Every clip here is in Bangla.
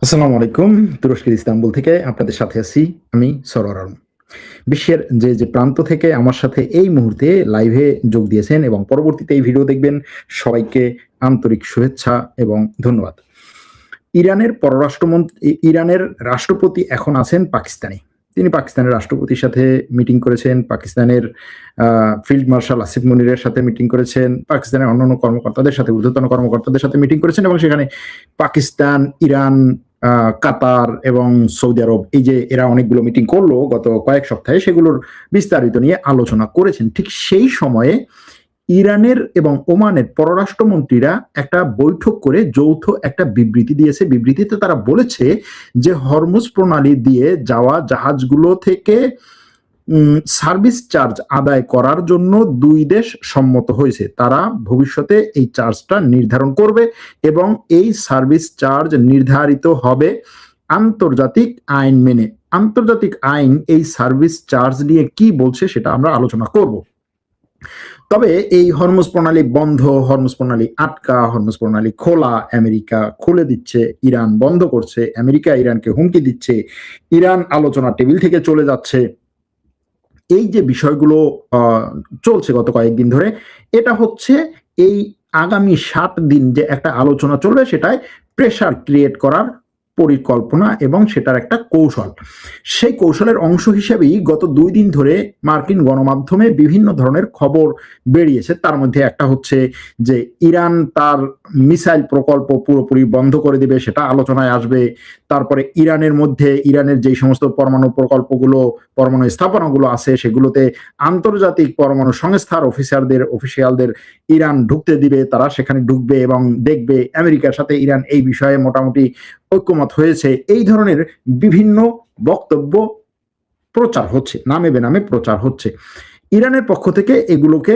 আসসালামু আলাইকুম। তুরস্কের ইস্তাম্বুল থেকে আপনাদের সাথে আছি আমি সরোয়ার আলম। বিশ্বের যে প্রান্ত থেকে আমার সাথে এই মুহূর্তে লাইভে যোগ দিয়েছেন এবং পরবর্তীতে এই ভিডিও দেখবেন, সবাইকে আন্তরিক শুভেচ্ছা এবং ধন্যবাদ। ইরানের রাষ্ট্রপতি এখন আছেন পাকিস্তানে। তিনি পাকিস্তানের রাষ্ট্রপতির সাথে মিটিং করেছেন, পাকিস্তানের ফিল্ড মার্শাল আসিফ মুনিরের সাথে মিটিং করেছেন, পাকিস্তানের অন্যান্য কর্মকর্তাদের সাথে, ঊর্ধ্বতন কর্মকর্তাদের সাথে মিটিং করেছেন এবং সেখানে পাকিস্তান, ইরান, কাতার এবং সৌদি আরব, এই যে এরা অনেকগুলো মিটিং করলো গত কয়েক সপ্তাহে, সেগুলোর বিস্তারিত নিয়ে আলোচনা করেছেন। ঠিক সেই সময়ে ইরানের এবং ওমানের পররাষ্ট্রমন্ত্রীরা একটা বৈঠক করে যৌথ একটা বিবৃতি দিয়েছে। বিবৃতিতে তারা বলেছে যে হরমুজ প্রণালী দিয়ে যাওয়া জাহাজগুলো থেকে সার্ভিস চার্জ আদায় করার জন্য দুই দেশ সম্মত হয়েছে। তারা ভবিষ্যতে এই চার্জটা নির্ধারণ করবে এবং এই সার্ভিস চার্জ নির্ধারিত হবে আন্তর্জাতিক আইন মেনে। আন্তর্জাতিক আইন এই সার্ভিস চার্জ নিয়ে কি বলছে সেটা আমরা আলোচনা করব। তবে এই হরমুজ প্রণালী বন্ধ, হরমুজ প্রণালী আটকা, হরমুজ প্রণালী খোলা, আমেরিকা খুলে দিচ্ছে, ইরান বন্ধ করছে, আমেরিকা ইরানকে হুমকি দিচ্ছে, ইরান আলোচনা টেবিল থেকে চলে যাচ্ছে, এই যে বিষয়গুলো চলছে গত কয়েকদিন ধরে, এটা হচ্ছে এই আগামী 7 দিন যে একটা আলোচনা চলবে সেটায় প্রেসার ক্রিয়েট করার পরিকল্পনা এবং সেটার একটা কৌশল। সেই কৌশলের অংশ হিসেবেই গত 2 দিন ধরে মার্কিন গণমাধ্যমে বিভিন্ন ধরনের খবর বেরিয়েছে। তার মধ্যে একটা হচ্ছে যে ইরান তার মিসাইল প্রকল্প পুরোপুরি বন্ধ করে দেবে, সেটা আলোচনায় আসবে। তারপরে ইরানের যেই সমস্ত পরমাণু প্রকল্পগুলো, পরমাণু স্থাপনাগুলো আছে, সেগুলোতে আন্তর্জাতিক পরমাণু সংস্থার অফিসিয়ালদের ইরান ঢুকতে দিবে, তারা সেখানে ঢুকবে এবং দেখবে। আমেরিকার সাথে ইরান এই বিষয়ে মোটামুটি ঐক্যমত হয়েছে। এই ধরনের বিভিন্ন বক্তব্য প্রচার হচ্ছে, নামে বেনামে প্রচার হচ্ছে। ইরানের পক্ষ থেকে এগুলোকে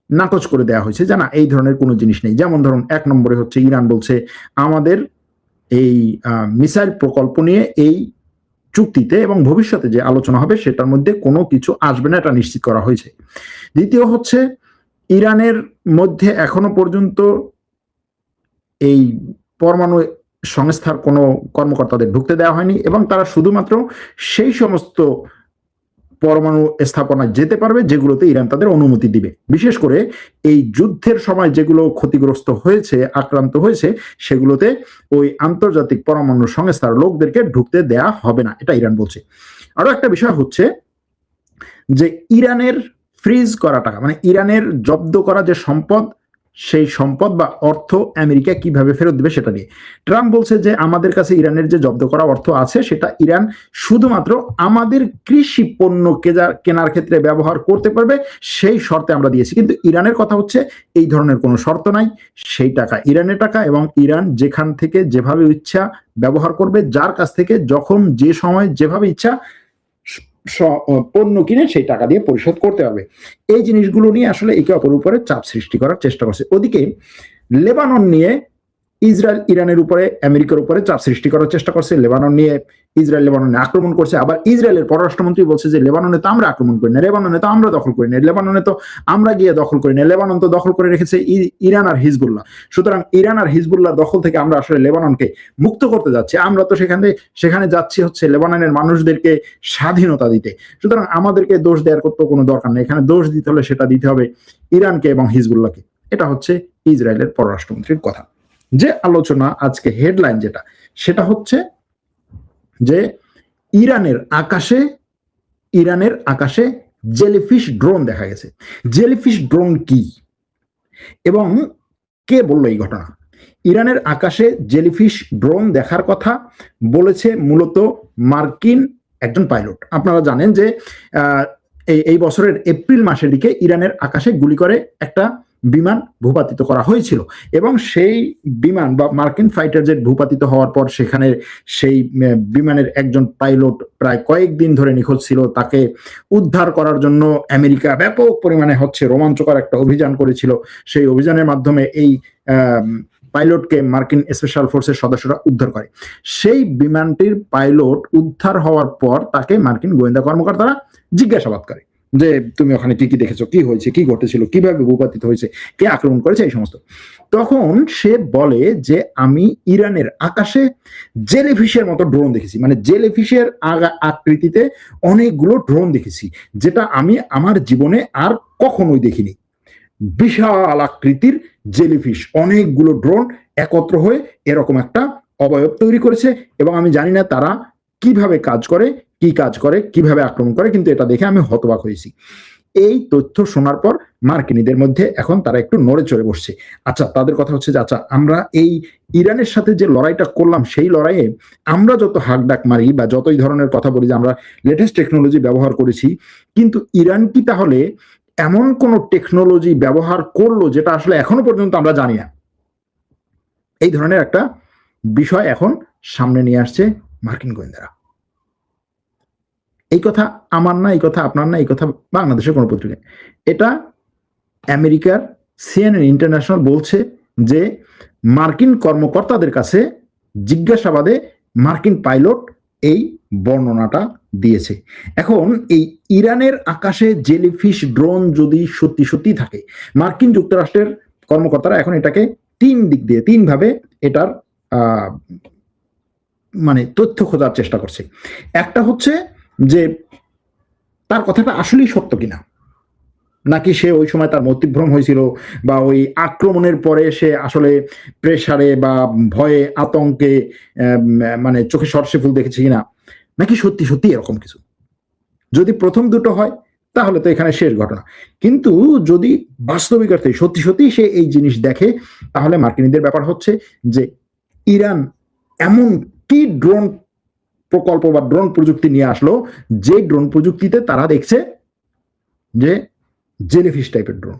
নাকচ করে দেওয়া হয়েছে, জানা এই ধরনের কোনো জিনিস নেই। যেমন ধরুন, 1 নম্বরে হচ্ছে ইরান বলছে আমাদের এই মিসাইল প্রকল্প নিয়ে এই চুক্তিতে এবং ভবিষ্যতে যে আলোচনা হবে সেটার মধ্যে কোনো কিছু আসবে না, এটা নিশ্চিত করা হয়েছে। দ্বিতীয় হচ্ছে ইরানের মধ্যে এখনো পর্যন্ত এই পরমাণু সংস্থার কোনো কর্মকর্তাদের ঢুকতে দেওয়া হয়নি এবং তারা শুধুমাত্র সেই সমস্ত পরমাণু স্থাপনায় যেতে পারবে যেগুলোতে ইরান তাদের অনুমতি দিবে। বিশেষ করে এই যুদ্ধের সময় যেগুলো ক্ষতিগ্রস্ত হয়েছে, আক্রান্ত হয়েছে, সেগুলোতে ওই আন্তর্জাতিক পরমাণু সংস্থার লোকদেরকে ঢুকতে দেয়া হবে না, এটা ইরান বলছে। আরো একটা বিষয় হচ্ছে যে ইরানের ফ্রিজ করা টাকা, মানে ইরানের জব্দ করা যে সম্পদ, সেই সম্পদ বা অর্থ আমেরিকা কিভাবে ফেরত দিবে সেটা নিয়ে ট্রাম্প বলছে যে আমাদের কাছে ইরানের যে জব্দ করা অর্থ আছে সেটা ইরান শুধুমাত্র আমাদের কৃষি পণ্য কেনার ক্ষেত্রে ব্যবহার করতে পারবে, সেই শর্তে আমরা দিয়েছি। কিন্তু ইরানের কথা হচ্ছে এই ধরনের কোনো শর্ত নাই, সেই টাকা ইরানের টাকা এবং ইরান যেখান থেকে যেভাবে ইচ্ছা ব্যবহার করবে, যার কাছ থেকে যখন যে সময় যেভাবে ইচ্ছা পণ্য কিনে সেই টাকা দিয়ে পরিশোধ করতে হবে। এই জিনিসগুলো নিয়ে আসলে একে অপরের উপরে চাপ সৃষ্টি করার চেষ্টা করছে। ওদিকে লেবানন নিয়ে ইসরায়েল ইরানের উপরে, আমেরিকার উপরে চাপ সৃষ্টি করার চেষ্টা করছে। লেবানন নিয়ে ইসরায়েল লেবাননে আক্রমণ করছে। আবার ইসরায়েলের পররাষ্ট্রমন্ত্রী বলছে যে লেবাননে তো আমরা আক্রমণ করি না, লেবাননে তো আমরা দখল করি না, লেবাননে তো আমরা গিয়ে দখল করি না, লেবানন তো দখল করে রেখেছে ইরান আর হিজবুল্লাহ। সুতরাং ইরান আর হিজবুল্লাহ দখল থেকে আমরা আসলে লেবাননকে মুক্ত করতে যাচ্ছি, আমরা তো সেখানে যাচ্ছি হচ্ছে লেবাননের মানুষদেরকে স্বাধীনতা দিতে। সুতরাং আমাদেরকে দোষ দেওয়ার কোনো দরকার নেই, এখানে দোষ দিতে হলে সেটা দিতে হবে ইরানকে এবং হিজবুল্লাহকে। এটা হচ্ছে ইসরায়েলের পররাষ্ট্রমন্ত্রীর কথা। যে আলোচনা আজকে হেডলাইন যেটা, সেটা হচ্ছে যে ইরানের আকাশে জেলিফিশ ড্রোন দেখা গেছে। জেলিফিশ ড্রোন কি এবং কে বলল এই ঘটনা? ইরানের আকাশে জেলিফিশ ড্রোন দেখার কথা বলেছে মূলত মার্কিন একজন পাইলট। আপনারা জানেন যে এই বছরের এপ্রিল মাসের দিকে ইরানের আকাশে গুলি করে একটা বিমান ভূপাতিত করা হয়েছিল এবং সেই বিমান বা মার্কিন ফাইটার জেট ভূপাতিত হওয়ার পর সেখানে সেই বিমানের একজন পাইলট প্রায় কয়েকদিন ধরে নিখোঁজ ছিল। তাকে উদ্ধার করার জন্য আমেরিকা ব্যাপক পরিমাণে রোমাঞ্চকর একটা অভিযান করেছিল। সেই অভিযানের মাধ্যমে এই পাইলটকে মার্কিন স্পেশাল ফোর্সের সদস্যরা উদ্ধার করে। সেই বিমানটির পাইলট উদ্ধার হওয়ার পর তাকে মার্কিন গোয়েন্দা কর্মকর্তারা জিজ্ঞাসাবাদ করে যে তুমি ওখানে কি কি দেখেছো, কি হয়েছে, কি ঘটেছিল, কিভাবে ভূপাতিত হয়েছে, কে আক্রমণ করেছে, এই সমস্ত। তখন সে বলে যে আমি ইরানের আকাশে জেলিফিশের মতো ড্রোন দেখেছি, মানে জেলিফিশের আকৃতিতে অনেকগুলো ড্রোন দেখেছি, যেটা আমি আমার জীবনে আর কখনোই দেখিনি। বিশাল আকৃতির জেলিফিশ, অনেকগুলো ড্রোন একত্র হয়ে এরকম একটা অবয়ব তৈরি করেছে, এবং আমি জানি না তারা কিভাবে কাজ করে, কি কাজ করে, কিভাবে আক্রমণ করে, কিন্তু এটা দেখে আমি হতবাক হয়েছি। এই তথ্য শোনার পর মার্কিনীদের মধ্যে এখন তারা একটু নড়ে চড়ে বসছে। আচ্ছা, তাদের কথা হচ্ছে যে আচ্ছা, আমরা এই ইরানের সাথে যে লড়াইটা করলাম, সেই লড়াইয়ে আমরা যত হাক ডাক মারি বা যতই ধরনের কথা বলি যে আমরা লেটেস্ট টেকনোলজি ব্যবহার করেছি, কিন্তু ইরান কি তাহলে এমন কোন টেকনোলজি ব্যবহার করলো যেটা আসলে এখনো পর্যন্ত আমরা জানি না? এই ধরনের একটা বিষয় এখন সামনে নিয়ে আসছে মার্কিন গোয়েন্দারা। এই কথা আমার না, এই কথা আপনার না, এই কথা বাংলাদেশের কোনো পত্রিকায়, এটা আমেরিকার সিএনএন ইন্টারন্যাশনাল বলছে যে মার্কিন কর্মকর্তাদের কাছে জিজ্ঞাসাবাদে মার্কিন পাইলট এই বর্ণনাটা দিয়েছে। এখন এই ইরানের আকাশে জেলিফিশ ড্রোন যদি সত্যি সত্যি থাকে, মার্কিন যুক্তরাষ্ট্রের কর্মকর্তারা এখন এটাকে তিন ভাবে এটার মানে তথ্য খোঁজার চেষ্টা করছে। একটা হচ্ছে যে তার কথাটা আসলেই সত্য কিনা, নাকি সে ওই সময় তার মতিভ্রম হয়েছিল, বা ওই আক্রমণের পরে সে আসলে প্রেসারে বা ভয়ে আতঙ্কে মানে চোখে সর্ষে ফুল দেখেছে কিনা, নাকি সত্যি সত্যি এরকম কিছু। যদি প্রথম দুটো হয় তাহলে তো এখানে শেষ ঘটনা, কিন্তু যদি বাস্তবিক অর্থে সত্যি সত্যি সে এই জিনিস দেখে, তাহলে মার্কিনীদের ব্যাপার হচ্ছে যে ইরান এমন কি ড্রোন প্রকল্প বা ড্রোন প্রযুক্তি নিয়ে আসলো, যে ড্রোন প্রযুক্তিতে তারা দেখছে যে জেলিফিশ টাইপের ড্রোন।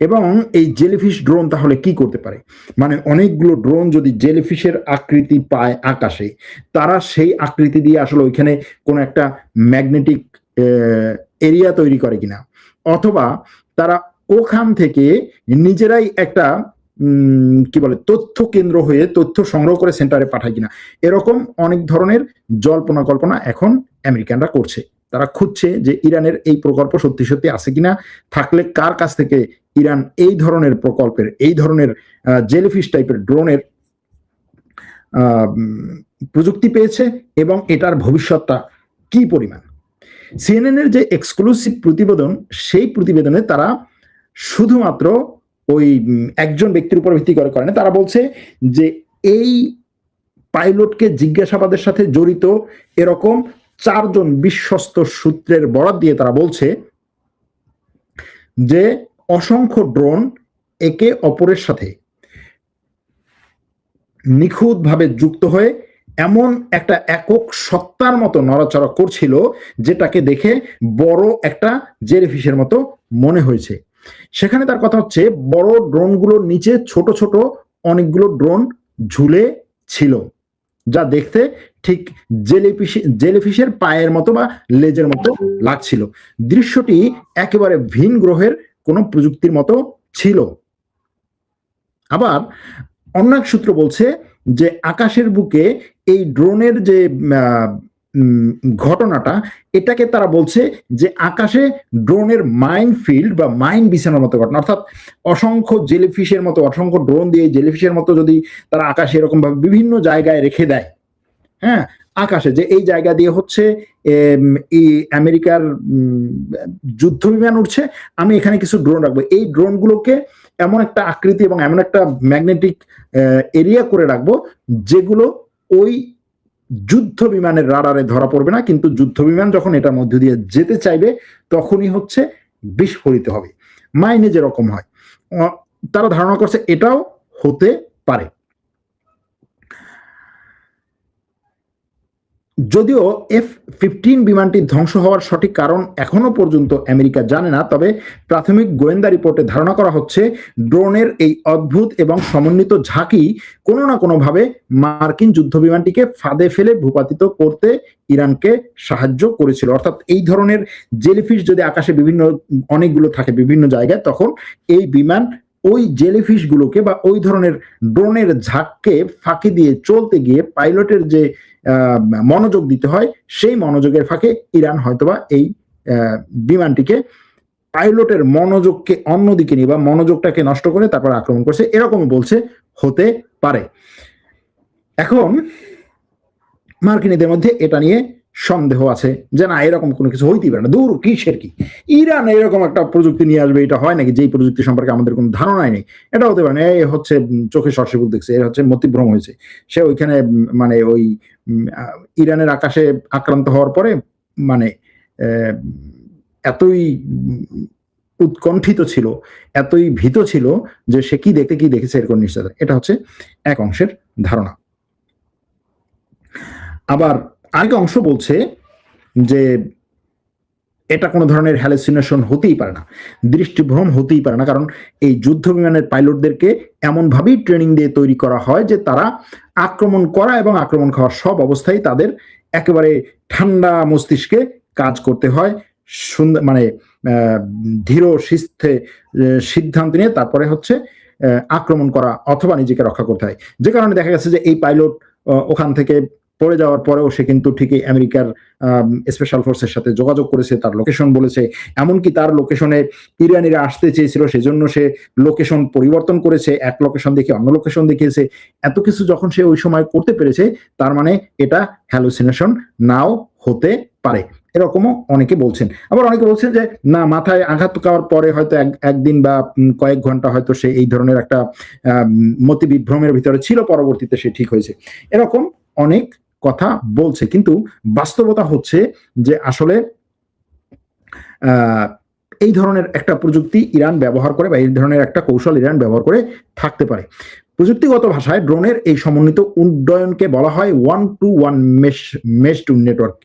এবং এই জেলিফিশ ড্রোন তাহলে কি করতে পারে, মানে অনেকগুলো ড্রোন যদি জেলিফিশের আকৃতি পায় আকাশে, তারা সেই আকৃতি দিয়ে আসলে ওইখানে কোনো একটা ম্যাগনেটিক এরিয়া তৈরি করে কিনা, অথবা তারা ওখান থেকে নিজেরাই একটা কি বলে তথ্য কেন্দ্র হয়ে তথ্য সংগ্রহ করে সেন্টারে পাঠায় কিনা, এরকম অনেক ধরনের জল্পনা কল্পনা এখন আমেরিকানরা করছে। তারা খুঁজছে যে ইরানের এই প্রকল্প সত্যি সত্যি আছে কিনা, থাকলে কার কাছ থেকে ইরান এই ধরনের প্রকল্পের, এই ধরনের জেলিফিশ টাইপের ড্রোনের প্রযুক্তি পেয়েছে, এবং এটার ভবিষ্যৎটা কি পরিমাণ। সিএনএন এর যে এক্সক্লুসিভ প্রতিবেদন, সেই প্রতিবেদনে তারা শুধুমাত্র ওই একজন ব্যক্তির উপর ভিত্তি করে না, তারা বলছে যে এই পাইলটকে জিজ্ঞাসাবাদের সাথে জড়িত এরকম 4 জন বিশ্বস্ত সূত্রের বরাত দিয়ে তারা বলছে যে অসংখ্য ড্রোন একে অপরের সাথে নিখুঁতভাবে যুক্ত হয়ে এমন একটা একক সত্তার মতো নড়াচড়া করছিল, যেটাকে দেখে বড় একটা জেলিফিশের মতো মনে হয়েছে। সেখানে তার কথা হচ্ছে বড় ড্রোনগুলোর নিচে ছোট ছোট অনেকগুলো ড্রোন ঝুলে ছিল, যা দেখতে ঠিক জেলিফিশের পায়ের মতো বা লেজের মতো লাগছিল। দৃশ্যটি একেবারে ভিন গ্রহের কোনো প্রযুক্তির মতো ছিল। আবার অন্য এক সূত্র বলছে যে আকাশের বুকে এই ড্রোনের যে ঘটনাটা, এটাকে তারা বলছে যে আকাশে ড্রোনের মাইন ফিল্ড বা মাইন বিছানোর মতো ঘটনা, অর্থাৎ অসংখ্য জেলিফিশের মতো, অসংখ্য ড্রোন দিয়ে জেলিফিশের মতো যদি তারা আকাশে এরকম ভাবে বিভিন্ন জায়গায় রেখে দেয়, হ্যাঁ, আকাশে যে এই জায়গা দিয়ে হচ্ছে আমেরিকার যুদ্ধ বিমান উঠছে, আমি এখানে কিছু ড্রোন রাখবো, এই ড্রোনগুলোকে এমন একটা আকৃতি এবং এমন একটা ম্যাগনেটিক এরিয়া করে রাখবো যেগুলো ওই যুদ্ধ বিমানের রাডারে ধরা পড়বে না, কিন্তু যুদ্ধ বিমান যখন এটার মধ্যে দিয়ে যেতে চাইবে তখনই হচ্ছে বিস্ফোরিত হবে, মাইনে যেরকম হয়। তারা ধারণা করছে এটাও হতে পারে। যদিও F-15 বিমানটি ধ্বংস হওয়ার সঠিক কারণ এখনো পর্যন্ত আমেরিকা জানে না, তবে প্রাথমিক গোয়েন্দা রিপোর্টে ধারণা করা হচ্ছে ড্রোনের এই অদ্ভুত এবং সমন্বিত ঝাঁকি কোনো না কোনোভাবে মার্কিন যুদ্ধ বিমানটিকে ফাঁদে ফেলে ভূপাতিত করতে ইরানকে সাহায্য করেছিল। অর্থাৎ এই ধরনের জেলিফিশ যদি আকাশে অনেকগুলো থাকে বিভিন্ন জায়গায়, তখন এই বিমান ওই জেলিফিশ গুলোকে বা ওই ধরনের ড্রোনের ঝাঁককে ফাঁকি দিয়ে চলতে গিয়ে পাইলটের যে মনোযোগ দিতে হয়, সেই মনোযোগের ফাঁকে ইরান হয়তোবা এই বিমানটিকে পাইলটের মনোযোগকে অন্যদিকে নিয়ে বা মনোযোগটাকে নষ্ট করে তারপর আক্রমণ করছে, এরকম বলছে হতে পারে। এখন মার্কিনীদের মধ্যে এটা নিয়ে সন্দেহ আছে যে না, এরকম কোনো কিছু হইতেই পারে না, দূর কিসের কি, ইরান এরকম একটা প্রযুক্তি নিয়ে আসবে, এটা হয় নাকি, যেই প্রযুক্তি সম্পর্কে আমাদের কোনো ধারণাই নেই, এটা হতে পারে না, এ হচ্ছে চোখে সর্ষে ফুল দেখছে, এর হচ্ছে মতিভ্রম হয়েছে, সে ওইখানে মানে ওই ইরানের আকাশে আক্রান্ত হওয়ার পরে মানে এতই উৎকণ্ঠিত ছিল, এতই ভীত ছিল যে সে কি দেখেছে এরকম নিশ্চিত। এটা হচ্ছে এক অংশের ধারণা। আবার আরেক অংশ বলছে যে এটা কোনো ধরনের হ্যালুসিনেশন হতেই পারে না, দৃষ্টিভ্রম হতেই পারে না, কারণ এই যুদ্ধ বিমানের পাইলটদেরকে এমনভাবেই ট্রেনিং দিয়ে তৈরি করা হয় যে তারা আক্রমণ করা এবং আক্রমণ খাওয়ার সব অবস্থায় তাদের একেবারে ঠান্ডা মস্তিষ্কে কাজ করতে হয়, সুন্দর মানে ধীর শিস্তে সিদ্ধান্ত নিয়ে তারপরে হচ্ছে আক্রমণ করা অথবা নিজেকে রক্ষা করতে হয়। যে কারণে দেখা গেছে যে এই পাইলট ওখান থেকে পড়ে যাওয়ার পরেও সে কিন্তু ঠিকই আমেরিকার স্পেশাল ফোর্সের সাথে যোগাযোগ করেছে, তার লোকেশন বলেছে, এমনকি তার লোকেশনে ইরানিরা আসতে চেয়েছিল সেজন্য সে লোকেশন পরিবর্তন করেছে, এক লোকেশন দেখে অন্য লোকেশন দেখিয়েছে। এত কিছু যখন সে ওই সময় করতে পেরেছে, তার মানে এটা হ্যালুসিনেশন নাও হতে পারে, এরকমও অনেকে বলছেন। আবার অনেকে বলছেন যে না, মাথায় আঘাত পাওয়ার পরে হয়তো একদিন বা কয়েক ঘন্টা হয়তো সে এই ধরনের একটা মতি বিভ্রমের ভিতরে ছিল, পরবর্তীতে সে ঠিক হয়েছে, এরকম অনেক কথা বলছে। কিন্তু বাস্তবতা হচ্ছে যে আসলে এই ধরনের একটা প্রযুক্তি ইরান ব্যবহার করে বা এই ধরনের একটা কৌশল ইরান ব্যবহার করে থাকতে পারে। প্রযুক্তিগত ভাষায় ড্রোনের এই সমন্বিত উন্নয়নকে বলা হয় 1-to-1 মেশড নেটওয়ার্ক।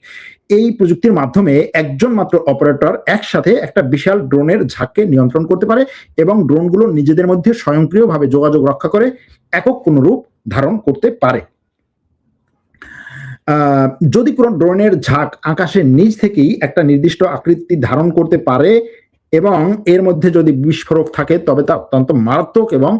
এই প্রযুক্তির মাধ্যমে একজন মাত্র অপারেটর একসাথে একটা বিশাল ড্রোনের ঝাঁককে নিয়ন্ত্রণ করতে পারে এবং ড্রোনগুলো নিজেদের মধ্যে স্বয়ংক্রিয়ভাবে যোগাযোগ রক্ষা করে একক কোনো রূপ ধারণ করতে পারে। যদি কোনো ড্রোনের ঝাঁক আকাশের নিচ থেকেই একটা নির্দিষ্ট আকৃতি ধারণ করতে পারে এবং এর মধ্যে যদি বিস্ফোরক থাকে, তবে তা অত্যন্ত মারাত্মক এবং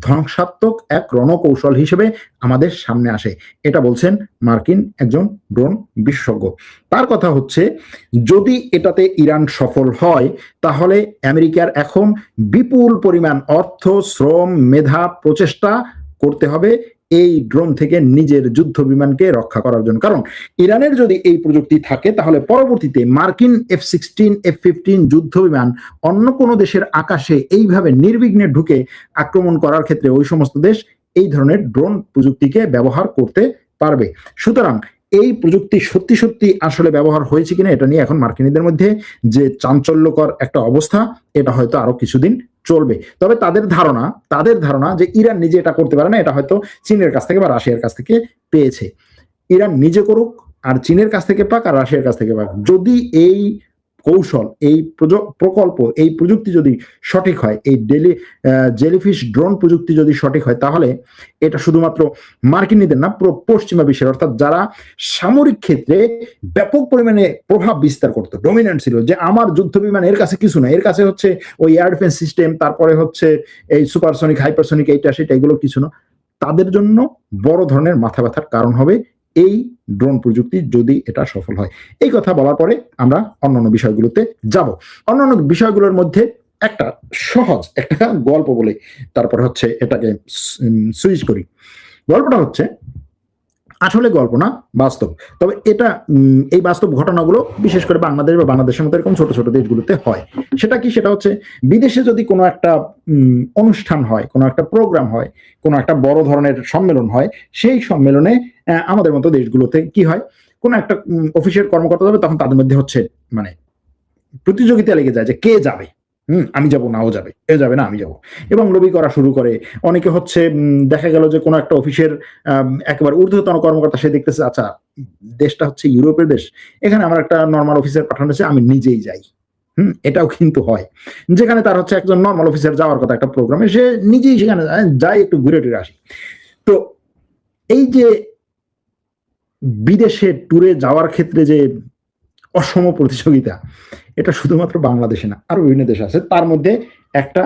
ধ্বংসাত্মক এক রণকৌশল হিসেবে আমাদের সামনে আসে। এটা বলছেন মার্কিন একজন ড্রোন বিশেষজ্ঞ। তার কথা হচ্ছে, যদি এটাতে ইরান সফল হয় তাহলে আমেরিকার এখন বিপুল পরিমাণ অর্থ, শ্রম, মেধা, প্রচেষ্টা করতে হবে এই ড্রোন থেকে নিজের যুদ্ধ বিমানকে রক্ষা করার জন্য। কারণ ইরানের যদি এই প্রযুক্তি থাকে তাহলে পরবর্তীতে মার্কিন F-16, F-15 যুদ্ধ বিমান অন্য কোনো দেশের আকাশে এইভাবে নির্বিঘ্নে ঢুকে আক্রমণ করার ক্ষেত্রে ওই সমস্ত দেশ এই ধরনের ড্রোন প্রযুক্তিকে ব্যবহার করতে পারবে। সুতরাং এই প্রযুক্তি সত্যি সত্যি আসলে ব্যবহার হয়েছে কিনা এটা নিয়ে এখন মার্কিনীদের মধ্যে যে চাঞ্চল্যকর একটা অবস্থা, এটা হয়তো আরো কিছুদিন চলবে। তবে তাদের ধারণা যে ইরান নিজে এটা করতে পারে না, এটা হয়তো চীনের কাছ থেকে বা রাশিয়ার কাছ থেকে পেয়েছে। ইরান নিজে করুক আর চীনের কাছ থেকে পাক আর রাশিয়ার কাছ থেকে পাক, যদি এই কৌশল, এই প্রকল্প, এই প্রযুক্তি যদি সঠিক হয়, এই জেলিফিশ ড্রোন প্রযুক্তি যদি সঠিক হয়, তাহলে এটা শুধুমাত্র মার্কিনীদের না, পুরো পশ্চিমা বিশ্বের, অর্থাৎ যারা সামরিক ক্ষেত্রে ব্যাপক পরিমাণে প্রভাব বিস্তার করতো, ডমিনেন্ট ছিল, যে আমার যুদ্ধ বিমান এর কাছে কিছু না, এর কাছে হচ্ছে ওই এয়ার ডিফেন্স সিস্টেম, তারপরে হচ্ছে এই সুপারসনিক, হাইপারসনিক, এইটা সেটা, এগুলো কিছু না, তাদের জন্য বড় ধরনের মাথা ব্যথার কারণ হবে এই ড্রোন প্রযুক্তি যদি এটা সফল হয়। এই কথা বলার পরে আমরা অন্যান্য বিষয়গুলোতে যাব। অন্যান্য বিষয়গুলোর মধ্যে একটা সহজ একটা গল্প বলে তারপরে হচ্ছে এটাকে সুইচ করি। গল্পটা হচ্ছে আসলে গল্প না, বাস্তব। তবে এটা এই বাস্তব ঘটনাগুলো বিশেষ করে বাংলাদেশ বা বাংলাদেশের মতো এরকম ছোট ছোট দেশগুলোতে হয়। সেটা কি? সেটা হচ্ছে বিদেশে যদি কোনো একটা অনুষ্ঠান হয়, কোনো একটা প্রোগ্রাম হয়, কোনো একটা বড় ধরনের সম্মেলন হয়, সেই সম্মেলনে আমাদের মতো দেশগুলোতে কি হয়, কোনো একটা অফিসের কর্মকর্তা যাবে, তখন তাদের মধ্যে হচ্ছে মানে প্রতিযোগিতা লেগে যায় যে কে যাবে, আমি যাব না ও যাবে, এ যাবে না আমি যাব, এবং লবি করা শুরু করে। অনেকে হচ্ছে দেখা গেল যে কোনো একটা অফিসের একেবারে ঊর্ধ্বতন কর্মকর্তা, সে দেখতেছে আচ্ছা দেশটা হচ্ছে ইউরোপের দেশ, এখানে আমার একটা নর্মাল অফিসার পাঠানো হচ্ছে, আমি নিজেই যাই। এটাও কিন্তু হয়, যেখানে তার হচ্ছে একজন নর্মাল অফিসার যাওয়ার কথা একটা প্রোগ্রামে, সে নিজেই সেখানে যায়, একটু ঘুরে টুরে আসি। তো এই যে বিদেশে ট্যুরে যাওয়ার ক্ষেত্রে যে অসম প্রতিযোগিতা, এটা শুধুমাত্র বাংলাদেশে না, আরো বিভিন্ন দেশ আছে। তার মধ্যে একটা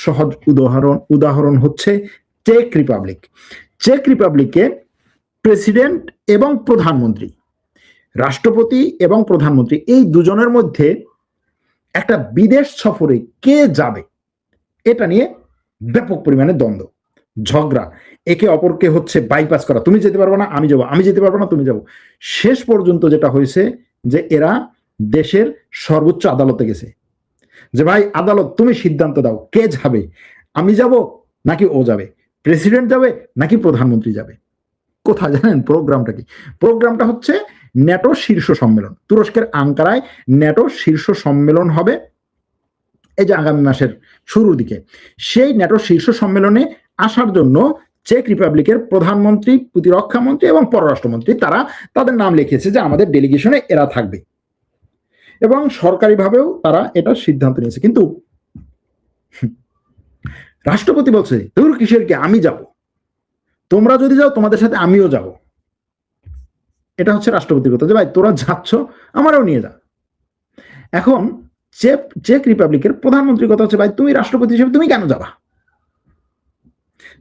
সহজ উদাহরণ হচ্ছে চেক রিপাবলিক। চেক রিপাবলিকে প্রেসিডেন্ট এবং প্রধানমন্ত্রী, রাষ্ট্রপতি এবং প্রধানমন্ত্রী, এই দুজনের মধ্যে একটা বিদেশ সফরে কে যাবে এটা নিয়ে ব্যাপক পরিমাণে দ্বন্দ্ব, ঝগড়া, একে অপরকে হচ্ছে বাইপাস করা, তুমি যেতে পারবে না আমি যাবো, আমি যেতে পারবো না তুমি যাবো। শেষ পর্যন্ত যেটা হয়েছে যে এরা দেশের সর্বোচ্চ আদালতে গেছে যে ভাই আদালত তুমি সিদ্ধান্ত দাও কে যাবে, আমি যাব নাকি ও যাবে, প্রেসিডেন্ট যাবে নাকি প্রধানমন্ত্রী যাবে। কোথায় জানেন প্রোগ্রামটা কি? প্রোগ্রামটা হচ্ছে ন্যাটো শীর্ষ সম্মেলন, তুরস্কের আঙ্কারায় ন্যাটো শীর্ষ সম্মেলন হবে এই যে আগামী মাসের শুরুর দিকে। সেই ন্যাটো শীর্ষ সম্মেলনে আসার জন্য চেক রিপাবলিকের প্রধানমন্ত্রী, প্রতিরক্ষা মন্ত্রী এবং পররাষ্ট্রমন্ত্রী তারা তাদের নাম লিখেছে যে আমাদের ডেলিগেশনে এরা থাকবে, এবং সরকারিভাবেও তারা এটা সিদ্ধান্ত নিয়েছে। কিন্তু রাষ্ট্রপতি বলছে দূর কিসের কি, আমি যাব, তোমরা যদি যাও তোমাদের সাথে আমিও যাব। এটা হচ্ছে রাষ্ট্রপতির কথা যে ভাই তোরা যাচ্ছ আমারও নিয়ে যা। এখন চেক রিপাবলিকের প্রধানমন্ত্রীর কথা হচ্ছে ভাই তুমি রাষ্ট্রপতি হিসেবে তুমি কেন যাবা,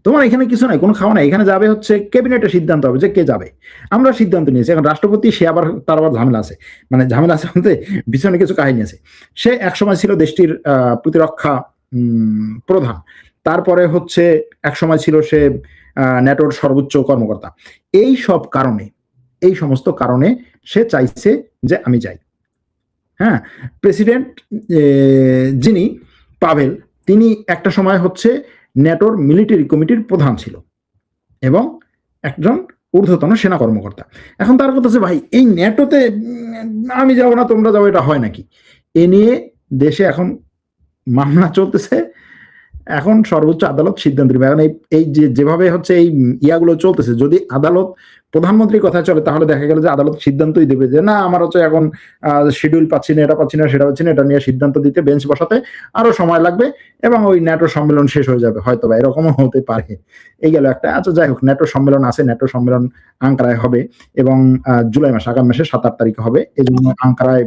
তোমার এখানে কিছু নাই, কোনো খাওয়া নাই, এখানে যাবে হচ্ছে ক্যাবিনেটের সিদ্ধান্ত হবে যে কে যাবে। আমরা সিদ্ধান্ত নিয়েছি। এখন রাষ্ট্রপতি সে আবার তার আবার ঝামেলা আছে, মানে ঝামেলা আছে বলতে পিছনে কিছু কাহিনী আছে। সে একসময় ছিল দেশটির প্রতিরক্ষা প্রধান, তারপরে হচ্ছে একসময় ছিল সে ন্যাটোর সর্বোচ্চ কর্মকর্তা। এই সব কারণে, এই সমস্ত কারণে সে চাইছে যে আমি যাই। হ্যাঁ, প্রেসিডেন্ট যিনি পাভেল, তিনি একটা সময় হচ্ছে ন্যাটোর মিলিটারি কমিটির প্রধান ছিল এবং একজন ঊর্ধ্বতন সেনা কর্মকর্তা। এখন তার কথা হচ্ছে ভাই এই ন্যাটোতে আমি যাবো না তোমরা যাবো, এটা হয় নাকি? এ নিয়ে দেশে এখন মামলা চলতেছে। এখন সর্বোচ্চ আদালত সিদ্ধান্ত নেবে। এখন এই যেভাবে হচ্ছে এই ইয়াগুলো চলতেছে, যদি আদালত প্রধানমন্ত্রীর কথা চলে তাহলে দেখা গেল যে আদালত সিদ্ধান্তই দেবে যে না আমার হচ্ছে এখন শিডিউল পাচ্ছি না, এটা পাচ্ছি না, সেটা পাচ্ছি না, এটা নিয়ে সিদ্ধান্ত দিতে বেঞ্চ বসাতে আরো সময় লাগবে এবং ওই ন্যাটো সম্মেলন শেষ হয়ে যাবে হয়তো বা, এরকমও হতে পারে। এই গেল একটা। আচ্ছা যাই হোক, ন্যাটো সম্মেলন আছে, ন্যাটো সম্মেলন আঙ্কারায় হবে এবং জুলাই মাস, আগামী মাসে 7-8 তারিখে হবে। এই জন্য আঙ্কারায়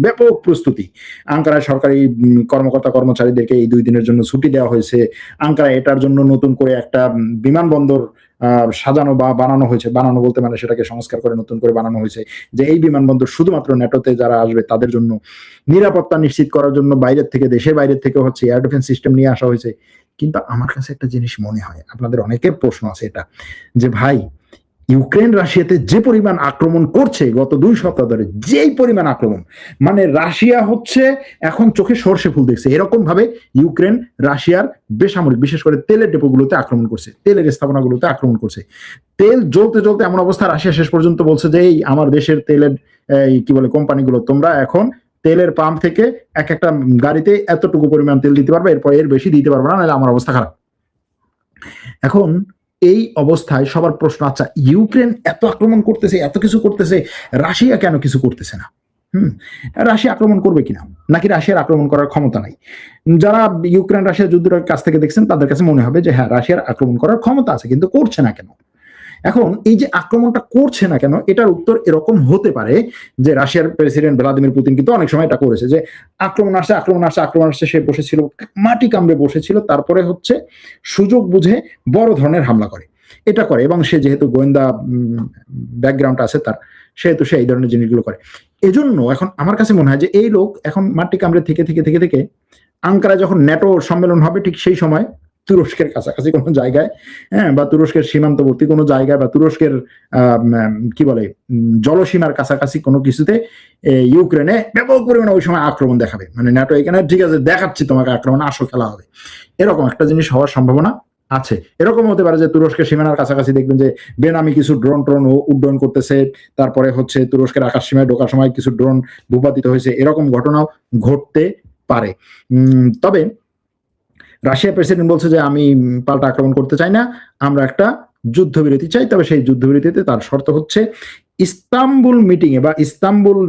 ব্যাপক প্রস্তুতি। আঙ্কারায় সরকারি কর্মকর্তা কর্মচারীদেরকে এই 2 দিনের জন্য ছুটি দেওয়া হয়েছে। আঙ্কারায় এটার জন্য নতুন করে একটা বিমানবন্দর সাজানো বা বানানো হয়েছে, বানানো বলতে মানে সেটাকে সংস্কার করে নতুন করে বানানো হয়েছে যে এই বিমানবন্দর শুধুমাত্র ন্যাটোতে যারা আসবে তাদের জন্য নিরাপত্তা নিশ্চিত করার জন্য বাইরের থেকে, দেশের বাইরের থেকে হচ্ছে এয়ার ডিফেন্স সিস্টেম নিয়ে আসা হয়েছে। কিন্তু আমার কাছে একটা জিনিস মনে হয়, আপনাদের অনেকের প্রশ্ন আছে এটা, যে ভাই ইউক্রেন রাশিয়াতে যে পরিমাণ আক্রমণ করছে গত 2 সপ্তাহ ধরে, যেই পরিমাণ আক্রমণ, মানে রাশিয়া হচ্ছে এখন চোখে সর্ষে ফুল দেখছে, এরকম ভাবে ইউক্রেন রাশিয়ার বেসামরিক, বিশেষ করে তেলের ডেপোগুলোতে আক্রমণ করছে, তেলের স্থাপনাগুলোতে আক্রমণ করছে। তেল জ্বলতে জ্বলতে এমন অবস্থা, রাশিয়া শেষ পর্যন্ত বলছে যে এই আমার দেশের তেলের কি বলে কোম্পানিগুলো, তোমরা এখন তেলের পাম্প থেকে এক একটা গাড়িতে এতটুকু পরিমাণ তেল দিতে পারবে, এরপর এর বেশি দিতে পারবে না, নাহলে আমার অবস্থা খারাপ। এখন এই অবস্থায় সবার প্রশ্ন, আচ্ছা ইউক্রেন এত আক্রমণ করতেছে, এত কিছু করতেছে, রাশিয়া কেন কিছু করতেছে না? রাশিয়া আক্রমণ করবে কিনা, নাকি রাশিয়ার আক্রমণ করার ক্ষমতা নাই? যারা ইউক্রেন রাশিয়া যুদ্ধটার কাছ থেকে দেখছেন তাদের কাছে মনে হবে যে হ্যাঁ রাশিয়ার আক্রমণ করার ক্ষমতা আছে, কিন্তু করছে না কেন? এখন এই যে আক্রমণটা করছে না কেন, এটার উত্তর এরকম হতে পারে যে রাশিয়ার প্রেসিডেন্ট ভ্লাদিমির পুতিন কিন্তু অনেক সময় এটা করেছে যে আক্রমণ আসছে, সে বসেছিল মাটি কামড়ে বসেছিল, তারপরে হচ্ছে সুযোগ বুঝে বড় ধরনের হামলা করে, এটা করে। এবং সে যেহেতু গোয়েন্দা ব্যাকগ্রাউন্ড আছে তার, সেহেতু সে এই ধরনের জিনিসগুলো করে। এজন্য এখন আমার কাছে মনে হয় যে এই লোক এখন মাটি কামড়ে থেকে থেকে থেকে থেকে আঙ্কারায় যখন ন্যাটো সম্মেলন হবে ঠিক সেই সময় তুরস্কের কাছাকাছি কোনো জায়গায়, হ্যাঁ, বা তুরস্কের সীমান্তবর্তী কোনো জায়গায়, বা তুরস্কের কি বলে জলসীমার কাছাকাছি কোনো কিছুতে ইউক্রেনে ব্যাপক পরিমাণে ওই সময় আক্রমণ দেখাবে। মানে ন্যাটো এখানে ঠিক আছে দেখাচ্ছি তোমাকে আক্রমণ, আসো খেলা হবে, এরকম একটা জিনিস হওয়ার সম্ভাবনা আছে। এরকম হতে পারে যে তুরস্কের সীমানার কাছাকাছি দেখবেন যে বেনামি কিছু ড্রোন উড্ডয়ন করতেছে, তারপরে হচ্ছে তুরস্কের আকাশ সীমায় ঢোকার সময় কিছু ড্রোন ভূপাতিত হয়েছে, এরকম ঘটনাও ঘটতে পারে। তবে রাশিয়ার প্রেসিডেন্ট বলছে যে আমি পাল্টা আক্রমণ করতে চাই না, আমরা একটা যুদ্ধবিরতি চাই। তবে সেই যুদ্ধবিরতিতে তার শর্ত হচ্ছে ইস্তাম্বুল মিটিং এ বা ইস্তাম্বুল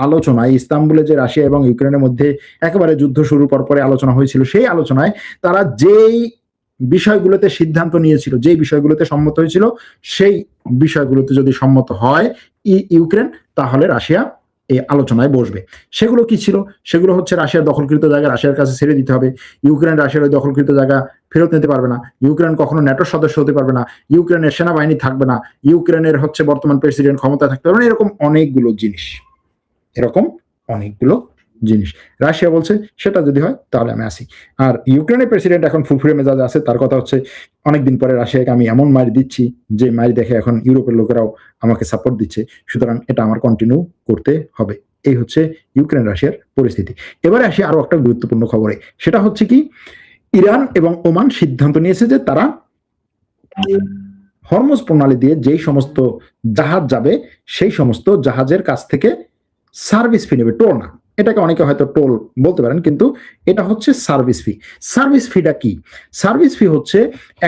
আলোচনায়, ইস্তাম্বুলে যে রাশিয়া এবং ইউক্রেনের মধ্যে একেবারে যুদ্ধ শুরুর পরে আলোচনা হয়েছিল, সেই আলোচনায় তারা যেই বিষয়গুলোতে সিদ্ধান্ত নিয়েছিল, যেই বিষয়গুলোতে সম্মত হয়েছিল, সেই বিষয়গুলোতে যদি সম্মত হয় ইউক্রেন, তাহলে রাশিয়া এই আলোচনায় বসবে। সেগুলো কি ছিল? সেগুলো হচ্ছে রাশিয়ার দখলকৃত জায়গা রাশিয়ার কাছে ছেড়ে দিতে হবে, ইউক্রেন রাশিয়ার ওই দখলকৃত জায়গা ফেরত নিতে পারবে না, ইউক্রেন কখনো ন্যাটোর সদস্য হতে পারবে না, ইউক্রেনের সেনাবাহিনী থাকবে না, ইউক্রেনের হচ্ছে বর্তমান প্রেসিডেন্ট ক্ষমতা থাকতে পারবে না, এরকম অনেকগুলো জিনিস, এরকম অনেকগুলো জিনিস। রাশিয়া বলছে সেটা যদি হয় তাহলে আমি আসি। আর ইউক্রেনের প্রেসিডেন্ট এখন ফুরফুরে মেজাজে আছে, তার কথা হচ্ছে অনেকদিন পরে রাশিয়াকে আমি এমন মার দিচ্ছি যে মার দেখে এখন ইউরোপের লোকেরাও আমাকে সাপোর্ট দিচ্ছে, সুতরাং এটা আমার কন্টিনিউ করতে হবে। এই হচ্ছে ইউক্রেন রাশিয়ার পরিস্থিতি। এবারে আসি আরো একটা গুরুত্বপূর্ণ খবরে, সেটা হচ্ছে কি ইরান এবং ওমান সিদ্ধান্ত নিয়েছে যে তারা হরমুজ প্রণালী দিয়ে যেই সমস্ত জাহাজ যাবে সেই সমস্ত জাহাজের কাছ থেকে সার্ভিস ফি নেবে, টোল না। এটাকে অনেকে হয়তো টোল বলতে পারেন, কিন্তু এটা হচ্ছে সার্ভিস ফি। সার্ভিস ফিটা কি? সার্ভিস ফি হচ্ছে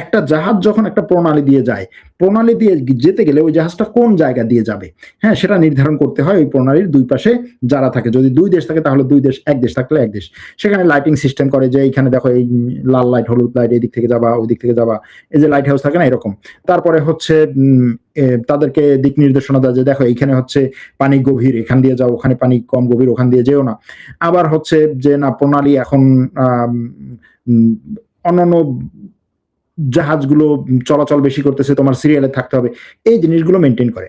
একটা জাহাজ যখন একটা প্রণালী দিয়ে যায়, প্রণালী দিয়ে যেতে গেলে ওই জাহাজটা কোন জায়গা দিয়ে যাবে, হ্যাঁ, সেটা নির্ধারণ করতে হয় ওই প্রণালীর দুই পাশে যারা থাকে। যদি দুই দেশ থাকে তাহলে দুই দেশ, এক দেশ থাকলে এক দেশ। সেখানে লাইটিং সিস্টেম করে যে এইখানে দেখো এই লাল লাইট, হলুদ লাইট, এই দিক থেকে যাবা ওই দিক থেকে যাবা, এই যে লাইট হাউস থাকে না এরকম। তারপরে হচ্ছে তাদেরকে দিক নির্দেশনা দেয় যে দেখো এইখানে হচ্ছে পানি গভীর, এখান দিয়ে যাও, ওখানে পানি কম গভীর, ওখান দিয়ে যেও না। আবার হচ্ছে যে না প্রণালী এখন অন্যান্য জাহাজগুলো চলাচল বেশি করতেছে, তোমার সিরিয়ালে থাকতে হবে, এই জিনিসগুলো মেনটেন করে।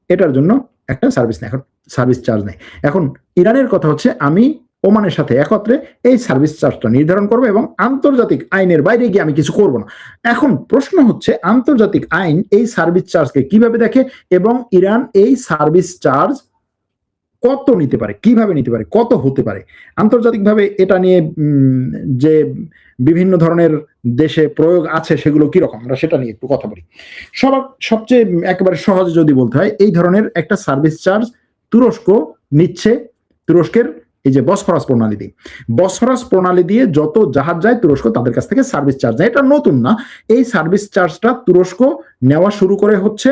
এটার জন্য একটা সার্ভিস নেই, এখন সার্ভিস চার্জ নেই। এখন ইরানের কথা হচ্ছে আমি ওমানের সাথে একত্রে এই সার্ভিস চার্জটা নির্ধারণ করবো এবং আন্তর্জাতিক আইনের বাইরে গিয়ে আমি কিছু করব না। এখন প্রশ্ন হচ্ছে আন্তর্জাতিক আইন এই সার্ভিস চার্জকে কিভাবে দেখে এবং ইরান এই সার্ভিস চার্জ কত নিতে পারে, কিভাবে নিতে পারে, কত হতে পারে। আন্তর্জাতিকভাবে এটা নিয়ে যে বিভিন্ন ধরনের দেশে প্রয়োগ আছে সেগুলো কিরকম, আমরা সেটা নিয়ে একটু কথা বলি। সবচেয়ে একেবারে সহজে যদি বলতে হয়, এই ধরনের একটা সার্ভিস চার্জ তুরস্ক নিচ্ছে। তুরস্কের এই যে বসফরাস প্রণালী দিয়ে, বসফরাস প্রণালী দিয়ে যত জাহাজ যায় তুরস্ক তাদের কাছ থেকে সার্ভিস চার্জ নেয়। এটা নতুন না, এই সার্ভিস চার্জটা তুরস্ক নেওয়া শুরু করে হচ্ছে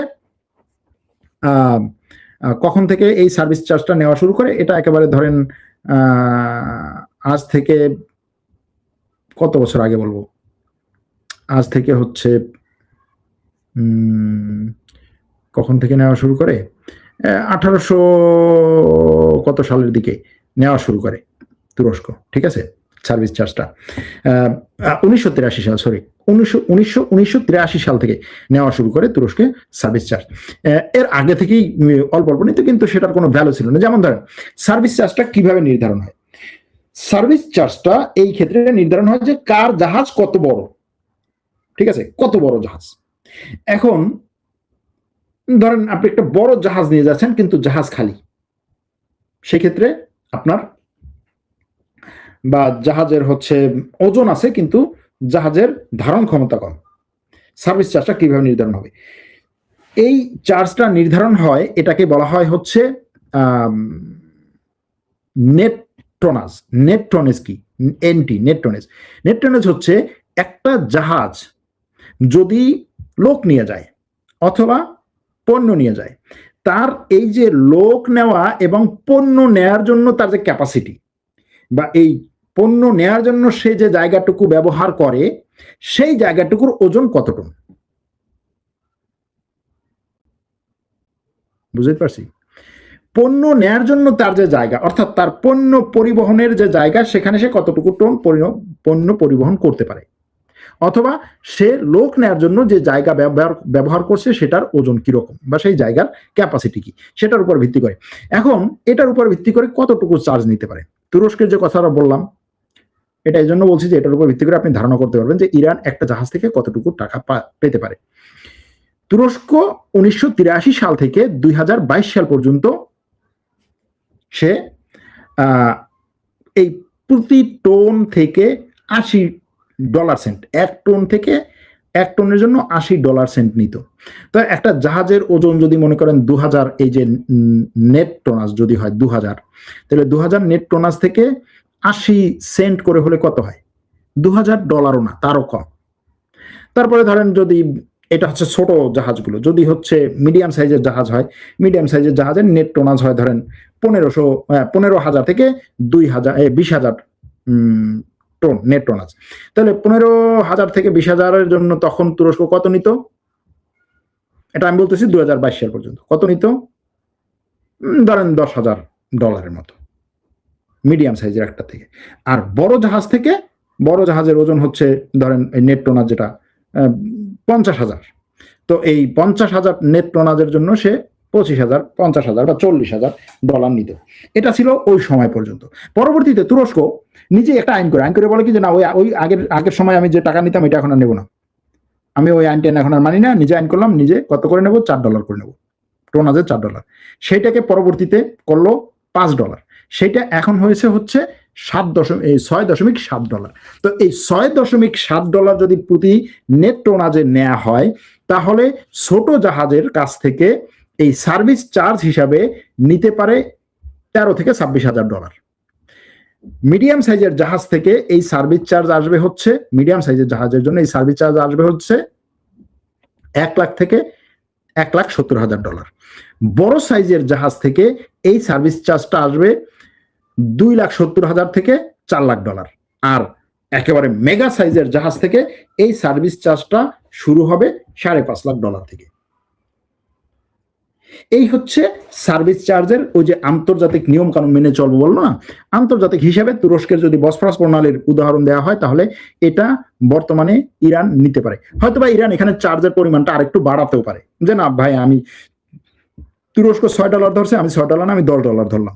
কখন থেকে এই সার্ভিস চার্জটা নেওয়া শুরু করে, এটা একেবারে ধরেন আজ থেকে কত বছর আগে বলবো, আজ থেকে হচ্ছে কখন থেকে নেওয়া শুরু করে, 1800 কত সালের দিকে নেওয়া শুরু করে তুরস্ক, ঠিক আছে, সার্ভিস চার্জটা 1983 সাল, সরি 1983 সাল থেকে নেওয়া শুরু করে তুরস্কে সার্ভিস চার্জ। এর আগে থেকেই অল্প অল্প নিতে, কিন্তু সেটার কোনো ভ্যালু ছিল না। যেমন ধরেন সার্ভিস চার্জটা কিভাবে নির্ধারণ হয়, সার্ভিস চার্জটা এই ক্ষেত্রে নির্ধারণ হয় যে কার জাহাজ কত বড়, ঠিক আছে, কত বড় জাহাজ। এখন ধরেন আপনি একটা বড় জাহাজ নিয়ে যাচ্ছেন কিন্তু জাহাজ খালি, সেক্ষেত্রে আপনার বা জাহাজের হচ্ছে ওজন আছে কিন্তু জাহাজের ধারণ ক্ষমতা কম, সার্ভিস চার্জটা কিভাবে নির্ধারণ হবে? এই চার্জটা নির্ধারণ হয়, এটাকে বলা হয় হচ্ছে নেট টনাজ। নেট টনেজ কি? N T, net tonnage. Net tonnage হচ্ছে একটা জাহাজ যদি লোক নিয়ে যায় অথবা পণ্য নিয়ে যায়, তার এই যে লোক নেওয়া এবং পণ্য নেয়ার জন্য তার যে ক্যাপাসিটি বা এই পণ্য নেয়ার জন্য সে যে জায়গাটুকু ব্যবহার করে সেই জায়গাটুকুর ওজন কত টন, বুঝতে পারছি? পণ্য নেয়ার জন্য তার যে জায়গা, অর্থাৎ তার পণ্য পরিবহনের যে জায়গা, সেখানে সে কতটুকু টন পণ্য পরিবহন করতে পারে, অথবা সে লোক নেয়ার জন্য যে জায়গা ব্যবহার করছে সেটার ওজন কিরকম বা সেই জায়গার ক্যাপাসিটি কি, সেটার উপর ভিত্তি করে। এখন এটার উপর ভিত্তি করে কতটুকু চার্জ নিতে পারে। তুরস্কের যে কথাটা বললাম, এটা এই জন্য বলছি যে এটার উপর ভিত্তি করে আপনি ধারণা করতে পারবেন যে ইরান একটা জাহাজ থেকে কতটুকু টাকা পেতে পারে। তুরস্ক 1983 সাল থেকে 2022 সাল পর্যন্ত সে এই প্রতি টন থেকে $80, এক টন থেকে এক টনের জন্য $80 নিত। তো একটা জাহাজের ওজন যদি মনে করেন 2000, এই যে নেট টোনাজ যদি হয় 2000, তাহলে 2000 নেট টোনাজ থেকে 80 সেন্ট করে হলে কত হয়? $2000ও না, তারও কম। তারপরে ধরেন যদি এটা হচ্ছে ছোট জাহাজগুলো, যদি হচ্ছে মিডিয়াম সাইজের জাহাজ হয়, মিডিয়াম সাইজের জাহাজের নেট টোনাজ হয় ধরেন 15,000 থেকে 20,000 টন নেট টোনাজ। তাহলে 15,000 থেকে 20,000-এর জন্য তখন তুরস্ক কত নিত? এটা আমি বলতেছি 2022 সাল পর্যন্ত কত নিত, ধরেন $10,000 মতো মিডিয়াম সাইজের একটা থেকে। আর বড় জাহাজ থেকে, বড় জাহাজের ওজন হচ্ছে ধরেন নেট টোনাজ যেটা 50,000, তো এই 50,000 নেট টোনাজের জন্য সে 25,000, 50,000 বা 40,000 ডলার নিত। এটা ছিল ওই সময় পর্যন্ত। পরবর্তীতে তুরস্ক নিজে একটা আইন করে বলে কি যে না, ওই আগের সময় আমি যে টাকা নিতাম এটা এখন আর নেবো না, আমি ওই আইনটা এখন আর মানি না, নিজে আইন করলাম, নিজে কত করে নেবো, $4 করে নেবো, টোনাজে $4। সেইটাকে পরবর্তীতে করলো $5। সেটা এখন হচ্ছে $6.7। তো এই $6.7 যদি প্রতি নেট টোনাজে নেওয়া হয়, তাহলে ছোট জাহাজের কাছ থেকে এই সার্ভিস চার্জ হিসাবে নিতে পারে $13,000 থেকে $26,000। মিডিয়াম সাইজের জাহাজ থেকে এই সার্ভিস চার্জ আসবে হচ্ছে, মিডিয়াম সাইজের জাহাজের জন্য এই সার্ভিস চার্জ আসবে হচ্ছে $1,00,000 থেকে $1,70,000। বড় সাইজের জাহাজ থেকে এই সার্ভিস চার্জটা আসবে $2,70,000 থেকে $4,00,000। আর একেবারে মেগা সাইজের জাহাজ থেকে এই সার্ভিস চার্জটা শুরু হবে $5,50,000 থেকে। এই হচ্ছে সার্ভিস চার্জের ওই যে আন্তর্জাতিক নিয়ম কানুন মেনে চলবো বললো না, আন্তর্জাতিক হিসাবে তুরস্কের যদি বসফরাস প্রণালীর উদাহরণ দেওয়া হয়, তাহলে এটা বর্তমানে ইরান নিতে পারে। হয়তোবা ইরান এখানে চার্জের পরিমাণটা আরেকটু বাড়াতেও পারে, যে না ভাই, আমি তুরস্ক $6 ধরছে, আমি $6 না, আমি $10 ধরলাম,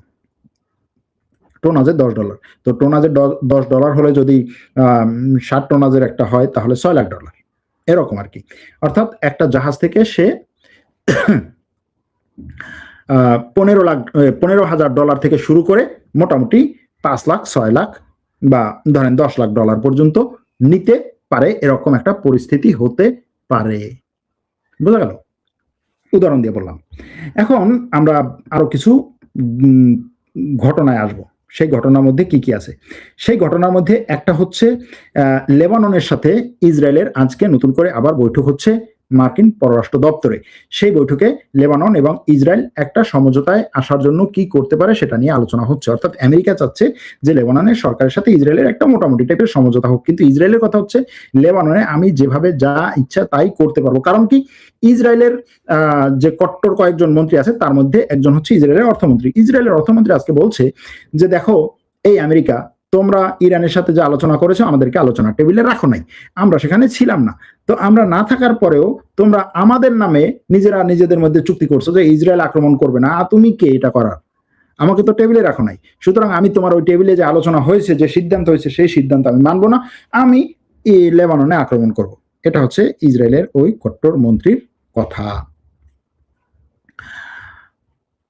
টোনাজের $10। তো টোনাজের $10 হলে যদি 60 টোনাজের একটা হয়, তাহলে $6,00,000 এরকম আর কি। অর্থাৎ একটা জাহাজ থেকে সে $15,000 থেকে শুরু করে মোটামুটি 5,00,000, 6,00,000 বা ধরেন $10,00,000 পর্যন্ত নিতে পারে, এরকম একটা পরিস্থিতি হতে পারে। বোঝা গেল? উদাহরণ দিয়ে বললাম। এখন আমরা আরো কিছু ঘটনায় আসবো। সেই ঘটনার মধ্যে কি কি আছে? সেই ঘটনার মধ্যে একটা হচ্ছে লেবাননের সাথে ইসরায়েলের আজকে নতুন করে আবার বৈঠক হচ্ছে মার্কিন পররাষ্ট্র দপ্তরে। সেই বৈঠকে লেবানন এবং ইসরায়েল একটা সমঝোতায় আসার জন্য কি করতে পারে সেটা নিয়ে আলোচনা হচ্ছে। অর্থাৎ আমেরিকা চাচ্ছে যে লেবাননের সরকারের সাথে ইসরায়েলের একটা মোটামুটি টাইপের সমঝোতা হোক, কিন্তু ইসরায়েলের কথা হচ্ছে লেবাননে আমি যেভাবে যা ইচ্ছা তাই করতে পারবো। কারণ কি, ইসরায়েলের যে কট্টর কয়েকজন মন্ত্রী আছে তার মধ্যে একজন হচ্ছে ইসরায়েলের অর্থমন্ত্রী। ইসরায়েলের অর্থমন্ত্রী আজকে বলছে যে দেখো, এই আমেরিকা, তোমরা ইরানের সাথে যে আলোচনা করেছো আমাদেরকে আলোচনা টেবিলে রাখো নাই, আমরা সেখানে ছিলাম না। তো আমরা না থাকার পরেও তোমরা আমাদের নামে নিজেদের মধ্যে চুক্তি করছো যে ইসরায়েল আক্রমণ করবে না। তুমি কে এটা করার? আমাকে তো টেবিলে রাখো নাই। সুতরাং আমি তোমার ওই টেবিলে যে আলোচনা হয়েছে, যে সিদ্ধান্ত হয়েছে, সেই সিদ্ধান্ত আমি মানবো না, আমি লেবাননে আক্রমণ করব। এটা হচ্ছে ইসরায়েলের ওই কট্টর মন্ত্রীর কথা।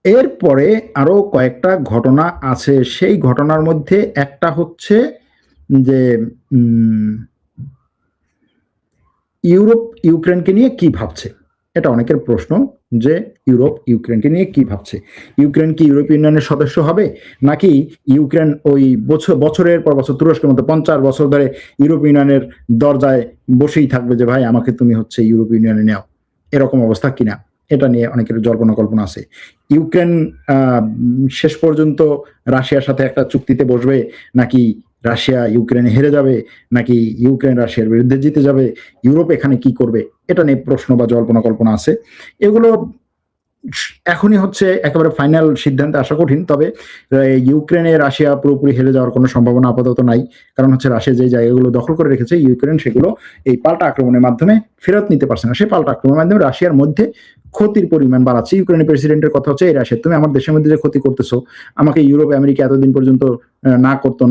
এরপরে আরো কয়েকটা ঘটনা আছে। সেই ঘটনার মধ্যে একটা হচ্ছে যে ইউরোপ ইউক্রেনকে নিয়ে কি ভাবছে। এটা অনেকের প্রশ্ন যে ইউরোপ ইউক্রেনকে নিয়ে কি ভাবছে। ইউক্রেন কি ইউরোপীয় ইউনিয়নের সদস্য হবে, নাকি ইউক্রেন ওই বছরের পর বছর তুরস্কের মতো 50 বছর ধরে ইউরোপীয় ইউনিয়নের দরজায় বসেই থাকবে যে ভাই আমাকে তুমি হচ্ছে ইউরোপীয় ইউনিয়নে নাও, এরকম অবস্থা কিনা, এটা নিয়ে অনেকের জল্পনা কল্পনা আছে। ইউক্রেন শেষ পর্যন্ত রাশিয়ার সাথে একটা চুক্তিতে বসবে, নাকি রাশিয়া ইউক্রেনে হেরে যাবে, নাকি ইউক্রেন রাশিয়ার বিরুদ্ধে জিতে যাবে, ইউরোপ এখানে কি করবে, এটা নিয়ে প্রশ্ন বা জল্পনা কল্পনা আছে। এগুলো এখনই হচ্ছে একেবারে ফাইনাল সিদ্ধান্তে আসা কঠিন। তবে ইউক্রেনে রাশিয়া পুরোপুরি হেরে যাওয়ার কোনো সম্ভাবনা আপাতত নাই। কারণ হচ্ছে রাশিয়া যে জায়গাগুলো দখল করে রেখেছে, ইউক্রেন সেগুলো এই পাল্টা আক্রমণের মাধ্যমে ফেরত নিতে পারছে না। সেই পাল্টা আক্রমণের মাধ্যমে রাশিয়ার মধ্যে ক্ষতির পরিমাণ বাড়াচ্ছে। ইউক্রেনের প্রেসিডেন্টের কথা হচ্ছে, এই রাশিয়া, তুমি আমার দেশের মধ্যে যে ক্ষতি করতেছো, আমাকে ইউরোপ আমেরিকা এতদিন পর্যন্ত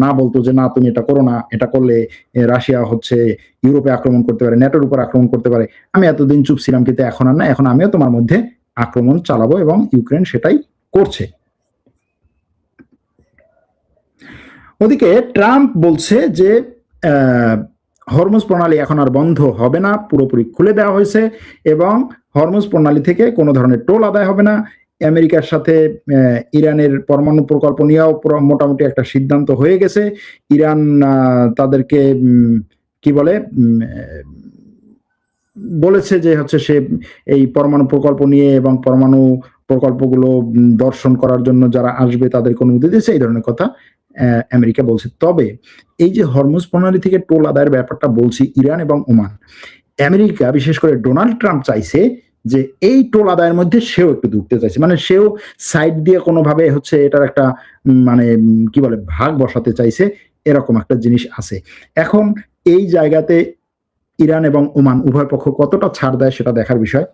না বলতো যে না তুমি এটা করো না, এটা করলে রাশিয়া হচ্ছে ইউরোপে আক্রমণ করতে পারে, নেটোর উপর আক্রমণ করতে পারে। আমি এতদিন চুপ ছিলাম, কিন্তু এখন আর না, এখন আমিও তোমার মধ্যে আক্রমণ চালাবো, এবং ইউক্রেন সেটাই করছে। ওদিকে ট্রাম্প বলছে যে হরমুজ প্রণালী এখন আর বন্ধ হবে না, পুরোপুরি খুলে দেওয়া হয়েছে, এবং হরমুজ প্রণালী থেকে কোনো ধরনের টোল আদায় হবে না। আমেরিকার সাথে ইরানের পরমাণু প্রকল্প নিয়েও মোটামুটি একটা সিদ্ধান্ত হয়ে গেছে। ইরান তাদেরকে কি বলেছে যে হচ্ছে সে এই পরমাণু প্রকল্প নিয়ে এবং পরমাণু প্রকল্পগুলো দর্শন করার জন্য যারা আসবে তাদেরকে অনুমতি দিয়েছে, এই ধরনের কথা আমেরিকা বলছে। তবে এই যে হরমুজ প্রণালী থেকে টোল আদায়ের ব্যাপারটা বলছি, ইরান এবং ওমান, আমেরিকা বিশেষ করে ডোনাল্ড ট্রাম্প চাইছে যে এই টোল আদায়ের মধ্যে সেও একটু ঢুকতে চাইছে, মানে সেও সাইড দিয়ে কোনোভাবে হচ্ছে এটার একটা মানে ভাগ বসাতে চাইছে, এরকম একটা জিনিস আছে। এখন এই জায়গাতে ইরান এবং ওমান উভয় পক্ষ কতটা ছাড় দেয় সেটা দেখার বিষয়।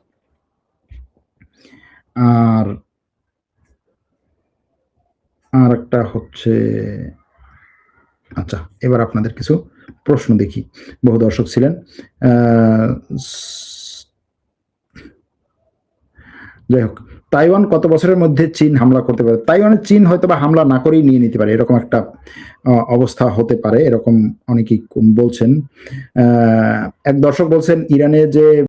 আর আর একটা হচ্ছে, আচ্ছা এবার আপনাদের কিছু প্রশ্ন দেখি, বহু দর্শক ছিলেন। যাই হোক, তাইওয়ান কত বছরের মধ্যে চীন হামলা করতে পারে? তাইওয়ানে চীন হয়তো বা হামলা না করেই নিয়ে নিতে পারে, এরকম একটা অবস্থা হতে পারে, এরকম অনেকেই বলছেন। এক দর্শক বলছেন ইরানে যে